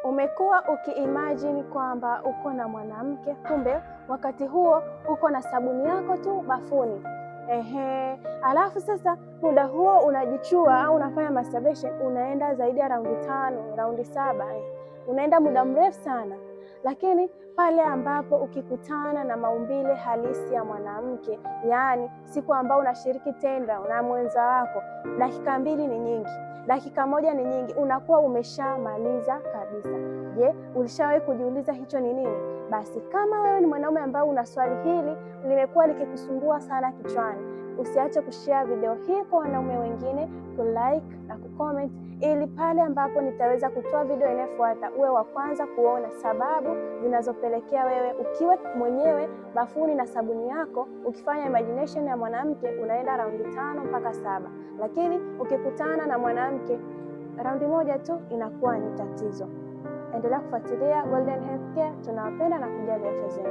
Umekuwa ukiimagine kwamba uko na mwanamke, kumbe wakati huo uko na sabuni yako tu bafuni. Alafu sasa muda huo unajichua au unafanya masturbation, unaenda zaidi ya raundi 5, raundi 7, unaenda muda mrefu sana. Lakini pale ambapo ukikutana na maumbile halisi ya mwanamke, yaani siku ambao unashiriki tendo na mwenza wako, dakika 2 ni nyingi, dakika 1 ni nyingi, unakuwa umeshamaliza kabisa. Je, ulishawahi kujiuliza hicho ni nini? Basi kama wewe ni mwanaume ambao una swali hili limekuwa likikusumbua sana kichwani, usiache kushare video hii kwa wanaume wengine, kulike na kucomment, ili pale ambapo nitaweza kutoa video inayofuata uwe wa kwanza kuona sababu zinazopelekea wewe ukiwa mwenyewe bafuni na sabuni yako ukifanya imagination ya mwanamke unaenda raundi 5 mpaka 7, lakini ukikutana na mwanamke raundi 1 tu inakuwa ni tatizo. Endelea kufuatilia Golden Health Care, tunawapenda na kujali afya zenu.